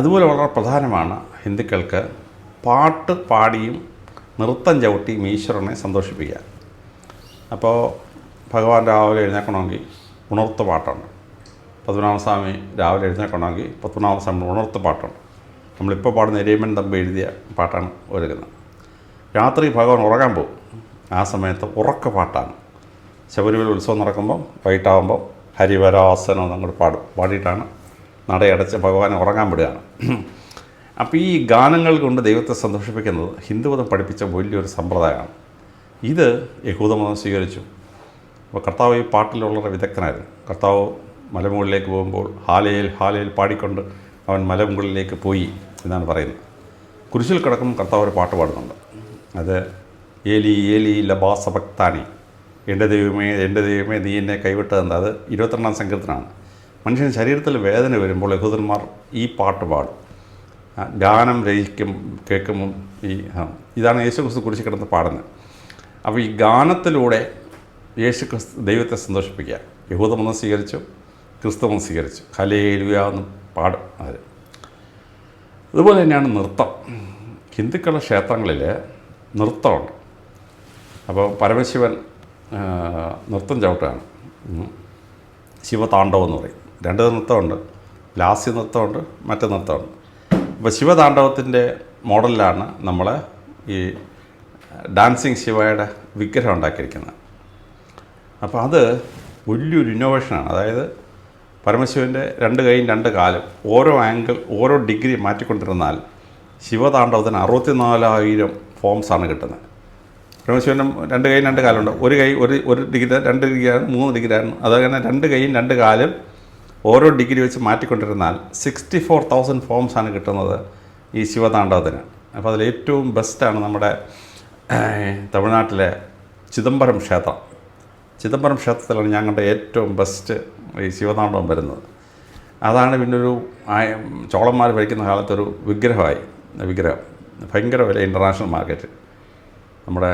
അതുപോലെ വളരെ പ്രധാനമാണ് ഹിന്ദുക്കൾക്ക് പാട്ട് പാടിയും നൃത്തം ചവിട്ടിയും ഈശ്വരനെ സന്തോഷിപ്പിക്കുക. അപ്പോൾ ഭഗവാൻ രാവിലെ എഴുന്നേൽക്കണമെങ്കിൽ ഉണർത്ത് പാട്ടുണ്ട്. പത്മനാഭസ്വാമി രാവിലെ എഴുന്നേൽക്കണമെങ്കിൽ പത്മനാഭസ്വാമി ഉണർത്ത് പാട്ടുണ്ട്. നമ്മളിപ്പോൾ പാടുന്ന എരേമൻ തമ്പി എഴുതിയ പാട്ടാണ് ഒരുക്കുന്നത്. രാത്രി ഭഗവാൻ ഉറങ്ങാൻ പോകും. ആ സമയത്ത് ഉറക്ക പാട്ടാണ്. ശബരിമല ഉത്സവം നടക്കുമ്പം വൈകിട്ടാകുമ്പോൾ ഹരിവരാസനം എന്നങ്ങോട്ട് പാടിയിട്ടാണ് നടയടച്ച് ഭഗവാനെ ഉറങ്ങാൻ വിടുകയാണ്. അപ്പോൾ ഈ ഗാനങ്ങൾ കൊണ്ട് ദൈവത്തെ സന്തോഷിപ്പിക്കുന്നത് ഹിന്ദുമതം പഠിപ്പിച്ച വലിയൊരു സമ്പ്രദായമാണ്. ഇത് യഹൂദമതം സ്വീകരിച്ചു. അപ്പോൾ കർത്താവ് ഈ പാട്ടിലുള്ള വിദഗ്ധനായിരുന്നു. കർത്താവ് മലമുകളിലേക്ക് പോകുമ്പോൾ ഹാലയിൽ ഹാലയിൽ പാടിക്കൊണ്ട് അവൻ മലമുകളിലേക്ക് പോയി എന്നാണ് പറയുന്നത്. കുരിശിൽ കിടക്കുമ്പോൾ കർത്താവ് ഒരു പാട്ട് പാടുന്നുണ്ട്. അത് ഏലി ഏലി ലബാസഭക്താനി, എൻ്റെ ദൈവമേ നീ എന്നെ കൈവിട്ടതെന്ന്. അത് 22-ാം സങ്കീർത്തനമാണ്. മനുഷ്യന് ശരീരത്തിൽ വേദന വരുമ്പോൾ യഹൂദന്മാർ ഈ പാട്ട് പാടും. ഗാനം കേൾക്കുമ്പം ഇതാണ് യേശുക്രിസ്തു കുരിശിൽ കിടന്ന് പാടുന്നത്. അപ്പോൾ ഈ ഗാനത്തിലൂടെ യേശുക്രിസ്തു ദൈവത്തെ സന്തോഷിപ്പിക്കുക. യഹൂദമതം സ്വീകരിച്ചു, ക്രിസ്തുമതം സ്വീകരിച്ചു. ഹല്ലേലൂയ എന്ന് പാടും അവർ. അതുപോലെ തന്നെയാണ് നൃത്തം. ഹിന്ദുക്കളുടെ ക്ഷേത്രങ്ങളിൽ നൃത്തമുണ്ട്. അപ്പോൾ പരമശിവൻ നൃത്തം ചവിട്ടുകയാണ്. ശിവതാണ്ഡവം എന്ന് പറയും. 2 നൃത്തമുണ്ട്. ലാസ്യ നൃത്തമുണ്ട്, മറ്റു നൃത്തമുണ്ട്. അപ്പോൾ ശിവതാണ്ഡവത്തിൻ്റെ മോഡലിലാണ് നമ്മൾ ഈ ഡാൻസിങ് ശിവയുടെ വിഗ്രഹം ഉണ്ടാക്കിയിരിക്കുന്നത്. അപ്പോൾ അത് വലിയൊരു ഇന്നോവേഷനാണ്. അതായത് പരമശിവൻ്റെ 2 കൈയും 2 കാലും ഓരോ ആംഗിൾ ഓരോ ഡിഗ്രി മാറ്റിക്കൊണ്ടിരുന്നാൽ ശിവതാണ്ഡവത്തിന് 64,000 ഫോംസാണ് കിട്ടുന്നത്. പരമശിവൻ്റെ 2 കൈയും 2 കാലുണ്ട്. ഒരു കൈ ഒരു ഡിഗ്രി, 2 ഡിഗ്രിയാണ്, 3 ഡിഗ്രിയാണ്. അതങ്ങനെ 2 കൈയും 2 കാലും ഓരോ ഡിഗ്രി വെച്ച് മാറ്റിക്കൊണ്ടിരുന്നാൽ 64,000 ഫോംസാണ് കിട്ടുന്നത് ഈ ശിവതാണ്ഡവത്തിന്. അപ്പോൾ അതിലേറ്റവും ബെസ്റ്റാണ് നമ്മുടെ തമിഴ്നാട്ടിലെ ചിദംബരം ക്ഷേത്രം. ചിദംബരം ക്ഷേത്രത്തിലാണ് ഞങ്ങളുടെ ഏറ്റവും ബെസ്റ്റ് ഈ ശിവതാണ്ഡവം വരുന്നത്. അതാണ് പിന്നൊരു ചോളന്മാർ ഭരിക്കുന്ന കാലത്തൊരു വിഗ്രഹം ഭയങ്കര വില, ഇൻ്റർനാഷണൽ മാർക്കറ്റ്. നമ്മുടെ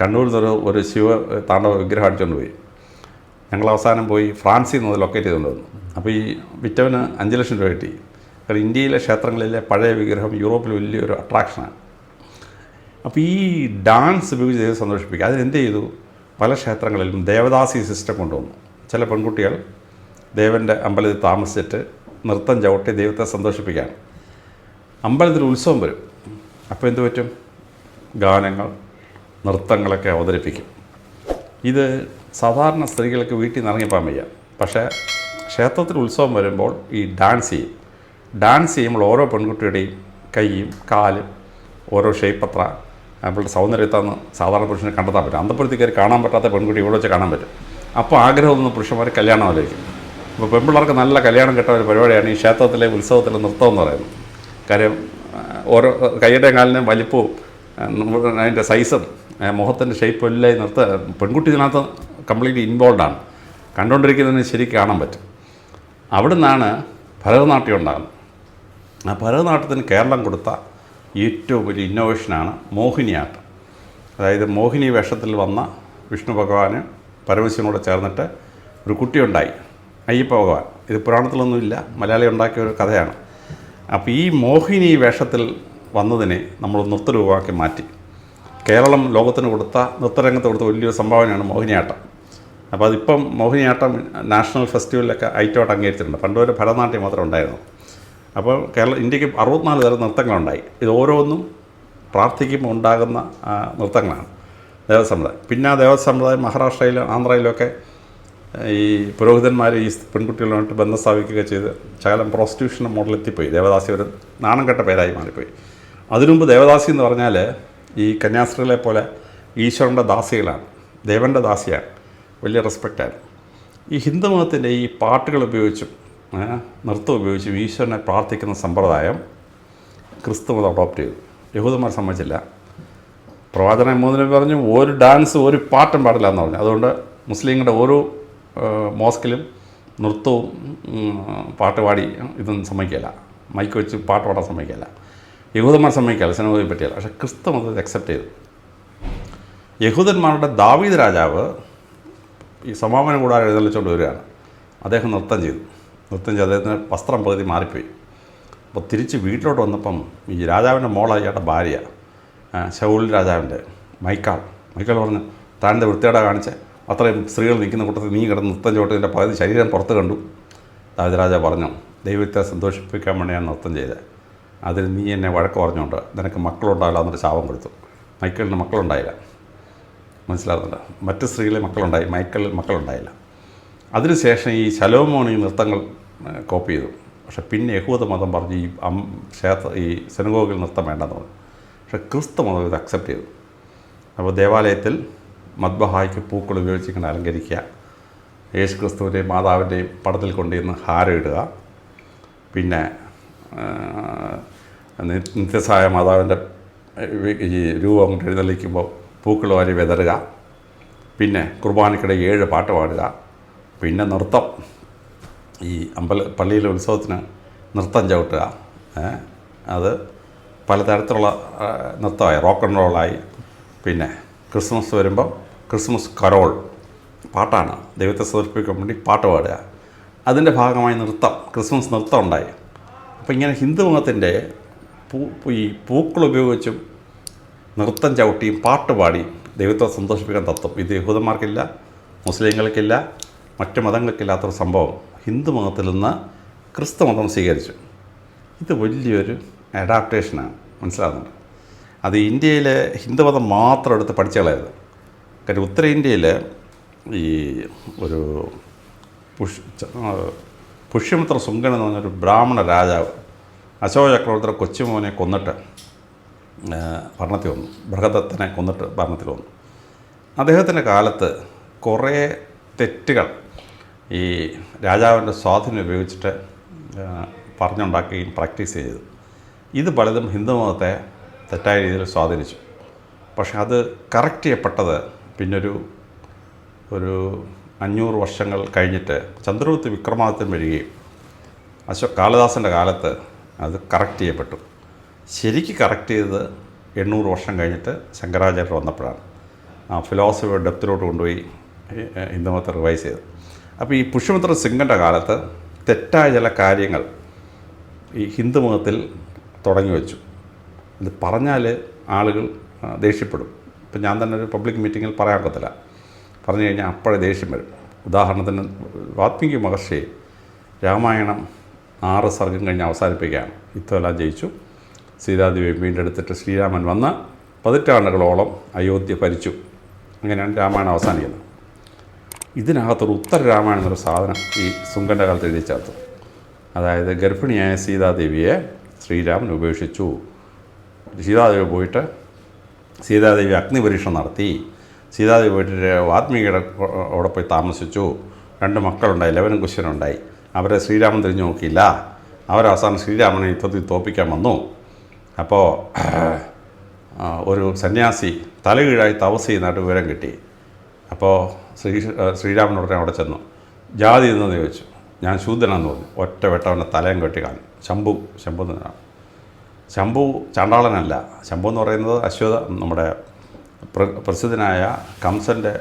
കണ്ണൂരിൽ നിന്നൊരു ഒരു ശിവ താണ്ഡവ വിഗ്രഹം അടിച്ചുകൊണ്ട് പോയി. ഞങ്ങൾ അവസാനം പോയി ഫ്രാൻസിൽ നിന്ന് ലൊക്കേറ്റ് ചെയ്തുകൊണ്ട് വന്നു. അപ്പോൾ ഈ വിറ്റവന് 5 ലക്ഷം രൂപ കിട്ടി. കാരണം ഇന്ത്യയിലെ ക്ഷേത്രങ്ങളിലെ പഴയ വിഗ്രഹം യൂറോപ്പിൽ വലിയൊരു അട്രാക്ഷനാണ്. അപ്പോൾ ഈ ഡാൻസ് ഉപയോഗിച്ച് ദൈവം സന്തോഷിപ്പിക്കുക. അതിനെന്ത് ചെയ്തു? പല ക്ഷേത്രങ്ങളിലും ദേവദാസി സിസ്റ്റം കൊണ്ടുവന്നു. ചില പെൺകുട്ടികൾ ദേവൻ്റെ അമ്പലത്തിൽ താമസിച്ചിട്ട് നൃത്തം ചവിട്ടി ദൈവത്തെ സന്തോഷിപ്പിക്കുകയാണ്. അമ്പലത്തിൽ ഉത്സവം വരും. അപ്പോൾ എന്ത് പറ്റും? ഗാനങ്ങൾ, നൃത്തങ്ങളൊക്കെ അവതരിപ്പിക്കും. ഇത് സാധാരണ സ്ത്രീകൾക്ക് വീട്ടിൽ നിന്ന് ഇറങ്ങിപ്പോകാൻ വയ്യ. പക്ഷേ ക്ഷേത്രത്തിൽ ഉത്സവം വരുമ്പോൾ ഈ ഡാൻസ് ചെയ്യുമ്പോൾ ഓരോ പെൺകുട്ടിയുടെയും കൈയും കാലും ഓരോ ഷേപ്പത്ര അവളുടെ സൗന്ദര്യത്താന്ന് സാധാരണ പുരുഷനെ കണ്ടെത്താൻ പറ്റും. അന്തപ്പുറത്തിൽ കയറി കാണാൻ പറ്റാത്ത പെൺകുട്ടി ഇവിടെ വെച്ച് കാണാൻ പറ്റും. അപ്പോൾ ആഗ്രഹമൊന്നും പുരുഷന്മാർ കല്യാണം ആലോചിക്കും. അപ്പോൾ പെൺപിള്ളേർക്ക് നല്ല കല്യാണം കിട്ടുന്ന ഒരു പരിപാടിയാണ് ഈ ക്ഷേത്രത്തിലെ ഉത്സവത്തിലെ നൃത്തം എന്ന് പറയുന്നത്. കാര്യം ഓരോ കൈയുടെ കാലിനും വലിപ്പവും അതിൻ്റെ സൈസും മുഖത്തിൻ്റെ ഷേപ്പും എല്ലാം പെൺകുട്ടി ഇതിനകത്ത് കംപ്ലീറ്റ്ലി ഇൻവോൾവാണ്. കണ്ടുകൊണ്ടിരിക്കുന്നതിന് ശരിക്കും കാണാൻ പറ്റും. അവിടെ നിന്നാണ് ഭരതനാട്യം ഉണ്ടാകുന്നത്. ആ ഭരതനാട്യത്തിന് കേരളം കൊടുത്ത ഏറ്റവും വലിയ ഇന്നോവേഷനാണ് മോഹിനിയാട്ടം. അതായത് മോഹിനി വേഷത്തിൽ വന്ന വിഷ്ണു ഭഗവാന് പരമശിവനോട് ചേർന്നിട്ട് ഒരു കുട്ടിയുണ്ടായി, അയ്യപ്പ ഭഗവാൻ. ഇത് പുരാണത്തിലൊന്നുമില്ല, മലയാളി ഉണ്ടാക്കിയ ഒരു കഥയാണ്. അപ്പോൾ ഈ മോഹിനി വേഷത്തിൽ വന്നതിനെ നമ്മൾ നൃത്തരൂപമാക്കി മാറ്റി. കേരളം ലോകത്തിന് കൊടുത്ത നൃത്തരംഗത്ത് കൊടുത്ത വലിയൊരു സംഭാവനയാണ് മോഹിനിയാട്ടം. അപ്പോൾ അതിപ്പം മോഹിനിയാട്ടം നാഷണൽ ഫെസ്റ്റിവലിലൊക്കെ ഐറ്റമായിട്ട് അംഗീകരിച്ചിട്ടുണ്ട്. പണ്ടുവരെ ഭരതനാട്യം മാത്രം ഉണ്ടായിരുന്നു. അപ്പോൾ ഇന്ത്യക്ക് 64 തരം നൃത്തങ്ങളുണ്ടായി. ഇത് ഓരോന്നും പ്രാർത്ഥിക്കുമ്പോൾ ഉണ്ടാകുന്ന നൃത്തങ്ങളാണ് ദേവസമ്പ്രദായം. പിന്നെ ആ ദേവസമ്പ്രദായം മഹാരാഷ്ട്രയിലും ആന്ധ്രയിലൊക്കെ ഈ പുരോഹിതന്മാർ ഈ പെൺകുട്ടികളുമായിട്ട് ബന്ധം സ്ഥാപിക്കുകയൊക്കെ ചെയ്ത് ശകലം പ്രോസ്റ്റിറ്റ്യൂഷൻ മോഡലെത്തിപ്പോയി. ദേവദാസി ഒരു നാണം കെട്ട പേരായി മാറിപ്പോയി. അതിനുമുമ്പ് ദേവദാസി എന്ന് പറഞ്ഞാൽ ഈ കന്യാസ്ത്രീകളെ പോലെ ഈശ്വരൻ്റെ ദാസികളാണ്, ദേവൻ്റെ ദാസിയാണ്. വലിയ റെസ്പെക്റ്റാണ്. ഈ ഹിന്ദുമതത്തിൻ്റെ ഈ പാട്ടുകൾ ഉപയോഗിച്ചും നൃത്തം ഉപയോഗിച്ചും ഈശ്വരനെ പ്രാർത്ഥിക്കുന്ന സമ്പ്രദായം ക്രിസ്തുമതം അഡോപ്റ്റ് ചെയ്തു. യഹൂദന്മാർ സമ്മതിച്ചില്ല. പ്രവാചകൻ 3 പറഞ്ഞു ഒരു ഡാൻസ് ഒരു പാട്ടും പാടില്ല എന്ന് പറഞ്ഞു. അതുകൊണ്ട് മുസ്ലിങ്ങളുടെ ഓരോ മോസ്കിലും നൃത്തവും പാട്ടുപാടി ഇതൊന്നും സമ്മതിക്കില്ല. മൈക്ക് വെച്ച് പാട്ട് പാടാൻ സമ്മതിക്കില്ല. യഹൂദന്മാർ സമ്മതിക്കില്ല, സിനിമയെ പറ്റിയല്ല. പക്ഷേ ക്രിസ്തു മതത്തെ അക്സെപ്റ്റ് ചെയ്തു. യഹൂദന്മാരുടെ ദാവീദ് രാജാവ് ഈ സമാപന കൂടാതെ എഴുന്നള്ളിച്ചുകൊണ്ട് വരികയാണ്. അദ്ദേഹം നൃത്തം ചെയ്തു. അദ്ദേഹത്തിന് വസ്ത്രം പകുതി മാറിപ്പോയി. അപ്പോൾ തിരിച്ച് വീട്ടിലോട്ട് വന്നപ്പം ഈ രാജാവിൻ്റെ മോളാണ് ഇയാളുടെ ഭാര്യ, ശൗൽ രാജാവിൻ്റെ മൈക്കാൾ പറഞ്ഞു, താൻ്റെ വൃത്തിയോടെ കാണിച്ച് അത്രയും സ്ത്രീകൾ നിൽക്കുന്ന കൂട്ടത്തിൽ നീ കിടന്ന് നൃത്തം ചോട്ടതിൻ്റെ പകുതി ശരീരം പുറത്ത് കണ്ടു. ദാവീദ് രാജാവ് പറഞ്ഞു, ദൈവത്തെ സന്തോഷിപ്പിക്കാൻ വേണ്ടി ഞാൻ നൃത്തം ചെയ്തത്, അതിൽ നീ എന്നെ വഴക്ക് പറഞ്ഞുകൊണ്ട് നിനക്ക് മക്കളുണ്ടാവില്ല എന്നൊരു ശാപം കൊടുത്തു. മൈക്കലിന് മക്കളുണ്ടായില്ല, മനസ്സിലാകുന്നുണ്ട്. മറ്റ് സ്ത്രീകളിൽ മക്കളുണ്ടായി, മൈക്കലിൽ മക്കളുണ്ടായില്ല. അതിനുശേഷം ഈ ശലോമോൻ ഈ നൃത്തങ്ങൾ കോപ്പി ചെയ്തു. പക്ഷെ പിന്നെ യഹൂദ മതം പറഞ്ഞ് ഈ സെനഗോഗിൽ നൃത്തം വേണ്ടെന്ന് പറഞ്ഞു. പക്ഷെ ക്രിസ്തു മതം ഇത് അക്സെപ്റ്റ് ചെയ്തു. അപ്പോൾ ദേവാലയത്തിൽ മദ്ബഹായ്ക്ക് പൂക്കൾ ഉപയോഗിച്ച് ഇങ്ങനെ അലങ്കരിക്കുക, യേശു ക്രിസ്തുവിൻ്റെയും മാതാവിൻ്റെയും പടത്തിൽ കൊണ്ടുവന്ന് ഹാരം ഇടുക, പിന്നെ നിത്യസായ മാതാവിൻ്റെ ഈ രൂപം കൊണ്ട് എഴുന്നള്ളിക്കുമ്പോൾ പൂക്കൾ വാരി വിതറുക, പിന്നെ കുർബാനയ്ക്കിടെ 7 പാട്ട് പാടുക, പിന്നെ നൃത്തം, ഈ പള്ളിയിലെ ഉത്സവത്തിന് നൃത്തം ചവിട്ടുക. അത് പലതരത്തിലുള്ള നൃത്തമായി, റോക്ക് ആൻഡ് റോളായി. പിന്നെ ക്രിസ്മസ് വരുമ്പം ക്രിസ്മസ് കരോൾ പാട്ടാണ്, ദൈവത്തെ സമർപ്പിക്കാൻ വേണ്ടി പാട്ട് പാടുക. അതിൻ്റെ ഭാഗമായി ക്രിസ്മസ് നൃത്തം ഉണ്ടായി. അപ്പോൾ ഇങ്ങനെ ഹിന്ദു മതത്തിൻ്റെ ഈ പൂക്കൾ ഉപയോഗിച്ചും നൃത്തം ചവിട്ടിയും പാട്ട് പാടിയും ദൈവത്തെ സന്തോഷിപ്പിക്കാൻ തത്വം ഇത് യഹൂദന്മാർക്കില്ല, മുസ്ലിങ്ങൾക്കില്ല, മറ്റ് മതങ്ങൾക്കില്ലാത്തൊരു സംഭവം ഹിന്ദു മതത്തിൽ നിന്ന് ക്രിസ്തു മതം സ്വീകരിച്ചു. ഇത് വലിയൊരു അഡാപ്റ്റേഷനാണ്, മനസ്സിലാകുന്നുണ്ട്. അത് ഇന്ത്യയിലെ ഹിന്ദുമതം മാത്രം എടുത്ത് പഠിച്ചു കളയരുത്. കാര്യം ഉത്തരേന്ത്യയിൽ ഈ ഒരു പുഷ്യമിത്ര ശുങ്കൻ എന്ന് പറഞ്ഞൊരു ബ്രാഹ്മണ രാജാവ് അശോക ചക്രവർത്തിയുടെ കൊച്ചുമോനെ കൊന്നിട്ട് ഭരണത്തിൽ വന്നു, ബൃഹദത്തനെ കൊന്നിട്ട് ഭരണത്തിൽ വന്നു. അദ്ദേഹത്തിൻ്റെ കാലത്ത് കുറേ തെറ്റുകൾ ഈ രാജാവിൻ്റെ സ്വാധീനം ഉപയോഗിച്ചിട്ട് പറഞ്ഞുണ്ടാക്കുകയും പ്രാക്ടീസ് ചെയ്തു. ഇത് പലതും ഹിന്ദുമതത്തെ തെറ്റായ രീതിയിൽ സ്വാധീനിച്ചു. പക്ഷെ അത് കറക്റ്റ് ചെയ്യപ്പെട്ടത് പിന്നൊരു 500 വർഷങ്ങൾ കഴിഞ്ഞിട്ട് ചന്ദ്രഗുപ്ത വിക്രമാദിത്യൻ വരികയും കാളിദാസൻ്റെ കാലത്ത് അത് കറക്റ്റ് ചെയ്യപ്പെട്ടു. ശരിക്ക് കറക്റ്റ് ചെയ്തത് 800 വർഷം കഴിഞ്ഞിട്ട് ശങ്കരാചാര്യർ വന്നപ്പോഴാണ് ഫിലോസഫിയുടെ ഡെപ്തിലോട്ട് കൊണ്ടുപോയി ഹിന്ദുമതത്തെ റിവൈസ് ചെയ്തത്. അപ്പോൾ ഈ പുഷ്യമിത്ര സിംഗൻ്റെ കാലത്ത് തെറ്റായ ചില കാര്യങ്ങൾ ഈ ഹിന്ദുമതത്തിൽ തുടങ്ങി വെച്ചു. ഇത് പറഞ്ഞാൽ ആളുകൾ ദേഷ്യപ്പെടും. ഇപ്പം ഞാൻ തന്നെ ഒരു പബ്ലിക് മീറ്റിങ്ങിൽ പറയാൻ ഒക്കത്തില്ല, പറഞ്ഞു കഴിഞ്ഞാൽ അപ്പോഴേ ദേഷ്യം വരും. ഉദാഹരണത്തിന് വാത്മീകി മഹർഷി രാമായണം 6 സർഗം കഴിഞ്ഞ് അവസാനിപ്പിക്കുകയാണ്. യുദ്ധമെല്ലാം ജയിച്ചു, സീതാദേവി വീണ്ടെടുത്തിട്ട് ശ്രീരാമൻ വന്ന് 18 ആണ്ടുകളോളം അയോധ്യ ഭരിച്ചു. അങ്ങനെയാണ് രാമായണം അവസാനിക്കുന്നത്. ഇതിനകത്തൊരു ഉത്തര രാമായണം എന്നൊരു സാധനം ഈ ശുങ്കൻ്റെ കാലത്ത് എഴുതി ചേർത്തു. അതായത് ഗർഭിണിയായ സീതാദേവിയെ ശ്രീരാമൻ ഉപേക്ഷിച്ചു. സീതാദേവി പോയിട്ട് സീതാദേവി അഗ്നിപരീക്ഷണം നടത്തി. സീതാദേവി പോയിട്ട് വാത്മീകിയുടെ അവിടെ പോയി താമസിച്ചു. 2 മക്കളുണ്ടായി, ലവനും കുശനുണ്ടായി. അവരെ ശ്രീരാമൻ തിരിഞ്ഞു നോക്കിയില്ല. അവരവസാനം ശ്രീരാമനെ യുദ്ധത്തിൽ തോൽപ്പിക്കാൻ വന്നു. അപ്പോൾ ഒരു സന്യാസി തലകീഴായി തപസ് ചെയ്യുന്നതായിട്ട് വിവരം കിട്ടി. അപ്പോൾ ശ്രീരാമനോടനെ അവിടെ ചെന്നു. ജാതി എന്നു ചോദിച്ചു. ഞാൻ ശൂദ്രനാന്ന് പറഞ്ഞു. ഒറ്റ വെട്ടവൻ്റെ തലയും കെട്ടി കാണും. ശംഭു എന്നാണ്. ശംഭു ചാണ്ടാളനല്ല. ശംഭു എന്ന് പറയുന്നത് നമ്മുടെ പ്രസിദ്ധനായ കംസൻ്റെ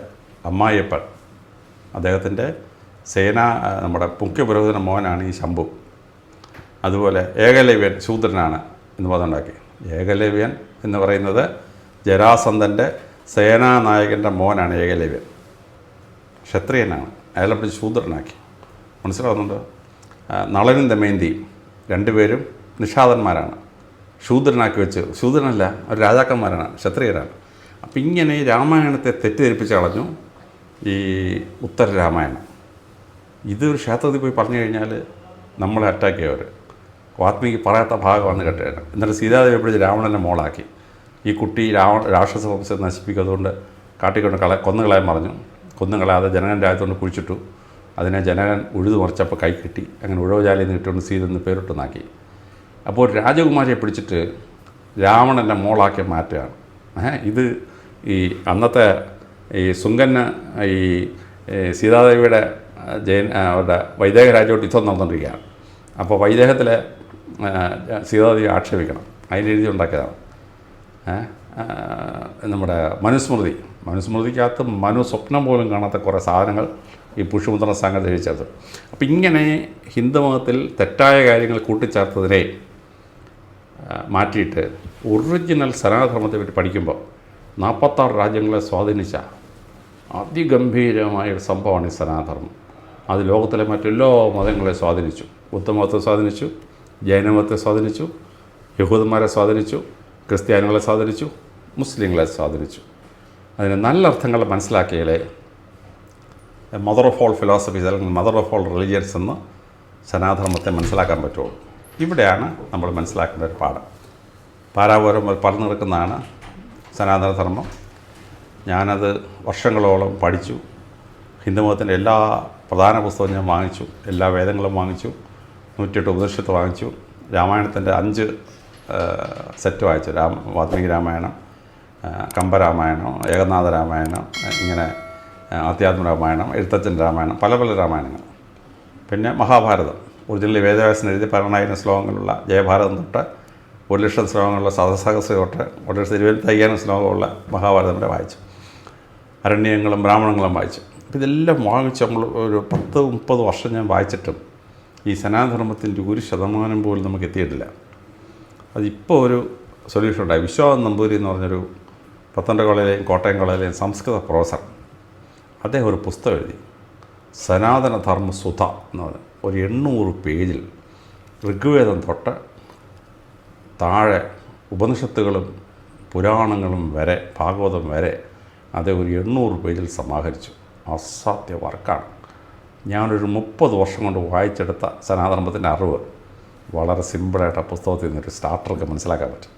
അമ്മായിയപ്പൻ, അദ്ദേഹത്തിൻ്റെ നമ്മുടെ മുഖ്യപുരോഹിതന മോനാണ് ഈ ശംഭു. അതുപോലെ ഏകലവ്യൻ ശൂദ്രനാണ് എന്ന് പറഞ്ഞുണ്ടാക്കി. ഏകലവ്യൻ എന്ന് പറയുന്നത് ജരാസന്ധൻ്റെ സേനാനായകൻ്റെ മോനാണ് ഏകലവ്യൻ. ക്ഷത്രിയനാണ്, അയാളെ പിടിച്ച് ശൂദ്രനാക്കി. മനസ്സിലാവുന്നുണ്ട്? നളനും ദമയന്തിയും 2 പേരും നിഷാദന്മാരാണ്. ശൂദ്രനാക്കി വെച്ച്, ശൂദ്രനല്ല, അവർ രാജാക്കന്മാരാണ്, ക്ഷത്രിയരാണ്. അപ്പം ഇങ്ങനെ രാമായണത്തെ തെറ്റിദ്ധരിപ്പിച്ച് കളഞ്ഞു ഈ ഉത്തര രാമായണം. ഇതൊരു ക്ഷേത്രത്തിൽ പോയി പറഞ്ഞു കഴിഞ്ഞാൽ നമ്മളെ അറ്റാക്ക് ചെയ്യവർ. വാത്മീകി പറയാത്ത ഭാഗമാണ് കേട്ടത്. എന്നിട്ട് സീതാദേവി പിടിച്ച് രാവണനെ മോളാക്കി. ഈ കുട്ടി രാക്ഷസ വംശത്തെ നശിപ്പിക്കും, അതുകൊണ്ട് കാട്ടിക്കൊണ്ട് കൊന്നുകളയാൻ പറഞ്ഞു. കൊന്നുകളയാതെ ജനകൻ രാജ്യത്തുകൊണ്ട് കുഴിച്ചിട്ടു. അതിനെ ജനകൻ ഉഴുതു മറിച്ചപ്പോൾ കൈ കിട്ടി. അങ്ങനെ ഉഴവജാലിയിൽ നിന്ന് ഇട്ടുകൊണ്ട് സീത എന്ന് പേരിട്ടുന്നാക്കി. അപ്പോൾ രാജകുമാരിയെ പിടിച്ചിട്ട് രാവണൻ്റെ മോളാക്കി മാറ്റുകയാണ്. ഇത് ഈ അന്നത്തെ ഈ ശുങ്കന് ഈ സീതാദേവിയുടെ അവരുടെ വൈദേഹ രാജ്യമായിട്ട് യുദ്ധം നടന്നുകൊണ്ടിരിക്കുകയാണ്. അപ്പോൾ വൈദേഹത്തിലെ സീതാദേവി ആക്ഷേപിക്കണം, അതിനെഴുതി ഉണ്ടാക്കിയതാണ് നമ്മുടെ മനുസ്മൃതിക്കകത്ത് മനു സ്വപ്നം പോലും കാണാത്ത കുറേ സാധനങ്ങൾ ഈ പുഷ്യമിത്ര സംഘം ചേർത്ത്. അപ്പം ഇങ്ങനെ ഹിന്ദുമതത്തിൽ തെറ്റായ കാര്യങ്ങൾ കൂട്ടിച്ചേർത്തതിനെ മാറ്റിയിട്ട് ഒറിജിനൽ സനാതനധർമ്മത്തെ പറ്റി പഠിക്കുമ്പോൾ 46 രാജ്യങ്ങളെ സ്വാധീനിച്ച അതിഗംഭീരമായ ഒരു സംഭവമാണ് ഈ സനാതനധർമ്മം. അത് ലോകത്തിലെ മറ്റെല്ലാ മതങ്ങളെ സ്വാധീനിച്ചു. ബുദ്ധമതത്തെ സ്വാധീനിച്ചു, ജൈനമതത്തെ സ്വാധീനിച്ചു, യഹൂദന്മാരെ സ്വാധീനിച്ചു, ക്രിസ്ത്യാനികളെ സ്വാധീനിച്ചു, മുസ്ലിങ്ങളെ സ്വാധീനിച്ചു. അതിന് നല്ല അർത്ഥങ്ങൾ മനസ്സിലാക്കിയാലേ മദർ ഓഫ് ഓൾ ഫിലോസഫീസ് അല്ലെങ്കിൽ മദർ ഓഫ് ഓൾ റിലീജിയൻസ് എന്ന് സനാതനധർമ്മത്തെ മനസ്സിലാക്കാൻ പറ്റുള്ളൂ. ഇവിടെയാണ് നമ്മൾ മനസ്സിലാക്കേണ്ട ഒരു പാഠം. പാരാവാരം പറഞ്ഞു നിൽക്കുന്നതാണ് സനാതനധർമ്മം. ഞാനത് വർഷങ്ങളോളം പഠിച്ചു. ഹിന്ദുമതത്തിൻ്റെ എല്ലാ പ്രധാന പുസ്തകവും ഞാൻ വാങ്ങിച്ചു, എല്ലാ വേദങ്ങളും വാങ്ങിച്ചു, 108 ഉപനിഷത്ത് വാങ്ങിച്ചു, രാമായണത്തിൻ്റെ 5 സെറ്റ് വായിച്ചു. വാൽമീകി രാമായണം, കമ്പരാമായണം, ഏകനാഥ രാമായണം, ഇങ്ങനെ അധ്യാത്മരാമായണം, എഴുത്തച്ഛൻ രാമായണം, പല പല രാമായണങ്ങൾ. പിന്നെ മഹാഭാരതം, ഒറിജിനലി വേദവ്യാസൻ എഴുതി 12,000 ശ്ലോകങ്ങളുള്ള ജയഭാരതം തൊട്ട് 1,00,000 ശ്ലോകങ്ങളുള്ള സഹസ്ര തൊട്ട് 1,25,000 ശ്ലോകമുള്ള മഹാഭാരതം വരെ വായിച്ചു. അരണ്യങ്ങളും ബ്രാഹ്മണങ്ങളും വായിച്ചു. അപ്പോൾ ഇതെല്ലാം വായിച്ച് നമ്മൾ ഒരു 10-30 വർഷം ഞാൻ വായിച്ചിട്ടും ഈ സനാതനധർമ്മത്തിൻ്റെ 1% പോലും നമുക്ക് എത്തിയിട്ടില്ല. അതിപ്പോൾ ഒരു സൊല്യൂഷൻ ഉണ്ടായി. വിശ്വനാഥൻ നമ്പൂതിരി എന്ന് പറഞ്ഞൊരു പത്തനംതിട്ട കോളേജിലെയും കോട്ടയം കോളേജിലെയും സംസ്കൃത പ്രൊഫസർ, അദ്ദേഹം ഒരു പുസ്തകം എഴുതി, സനാതനധർമ്മ സുധ എന്ന് പറഞ്ഞ ഒരു 800 പേജിൽ ഋഗ്വേദം തൊട്ട് താഴെ ഉപനിഷത്തുകളും പുരാണങ്ങളും വരെ, ഭാഗവതം വരെ അദ്ദേഹം ഒരു 800 പേജിൽ സമാഹരിച്ചു. അസാധ്യ വർക്കാണ്. ഞാനൊരു 30 വർഷം കൊണ്ട് വായിച്ചെടുത്ത സനാതനധർമ്മത്തിൻ്റെ അറിവ് വളരെ സിമ്പിളായിട്ട് ആ പുസ്തകത്തിൽ നിന്നൊരു സ്റ്റാർട്ടർക്ക് മനസ്സിലാക്കാൻ പറ്റും.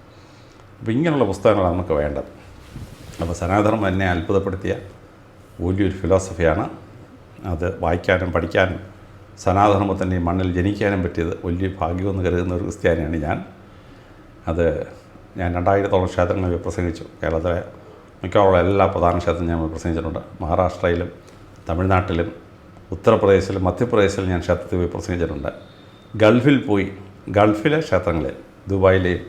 അപ്പോൾ ഇങ്ങനെയുള്ള പുസ്തകങ്ങളാണ് നമുക്ക് വേണ്ടത്. അപ്പോൾ സനാതനധർമ്മം എന്നെ അത്ഭുതപ്പെടുത്തിയ വലിയൊരു ഫിലോസഫിയാണ്. അത് വായിക്കാനും പഠിക്കാനും സനാതനധർമ്മത്തിൻ്റെ ഈ മണ്ണിൽ ജനിക്കാനും പറ്റിയത് വലിയ ഭാഗ്യമെന്ന് കരുതുന്ന ഒരു ക്രിസ്ത്യാനിയാണ് ഞാൻ. ഞാൻ 2000-ഓളം ക്ഷേത്രങ്ങളിൽ പ്രസംഗിച്ചു. കേരളത്തിലെ മിക്കവാറുള്ള എല്ലാ പ്രധാന ക്ഷേത്രങ്ങളും ഞാൻ പ്രസംഗിച്ചിട്ടുണ്ട്. മഹാരാഷ്ട്രയിലും തമിഴ്നാട്ടിലും ഉത്തർപ്രദേശിലും മധ്യപ്രദേശിലും ഞാൻ ക്ഷേത്രത്തിൽ പോയി പ്രസംഗിച്ചിട്ടുണ്ട്. ഗൾഫിൽ പോയി, ഗൾഫിലെ ക്ഷേത്രങ്ങളിൽ, ദുബായിലെയും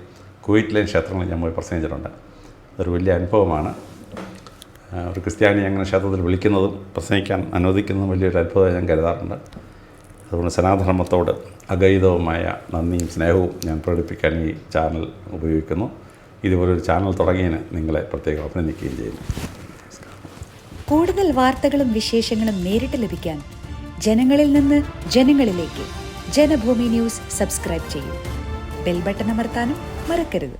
കുവൈറ്റിലെയും ക്ഷേത്രങ്ങളിൽ ഞാൻ പോയി പ്രസംഗിച്ചിട്ടുണ്ട്. അതൊരു വലിയ അനുഭവമാണ്. ഒരു ക്രിസ്ത്യാനി അങ്ങനെ ക്ഷേത്രത്തിൽ വിളിക്കുന്നതും പ്രസംഗിക്കാൻ അനുവദിക്കുന്നതും വലിയൊരു അത്ഭുതമായി ഞാൻ കരുതാറുണ്ട്. അതുകൊണ്ട് സനാതനധർമ്മത്തോട് അഗൈതവുമായ നന്ദിയും സ്നേഹവും ഞാൻ പ്രകടിപ്പിക്കാൻ ഈ ചാനൽ ഉപയോഗിക്കുന്നു. ഇതുപോലൊരു ചാനൽ തുടങ്ങിയതിന് നിങ്ങളെ പ്രത്യേകം അഭിനന്ദിക്കുകയും ചെയ്യുന്നു. കൂടുതൽ വാർത്തകളും വിശേഷങ്ങളും നേരിട്ട് ലഭിക്കാൻ ജനങ്ങളിൽ നിന്ന് ജനങ്ങളിലേക്ക് ജനഭൂമി ന്യൂസ് സബ്സ്ക്രൈബ് ചെയ്യൂ. ബെൽ ബട്ടൺ അമർത്താനും മറക്കരുത്.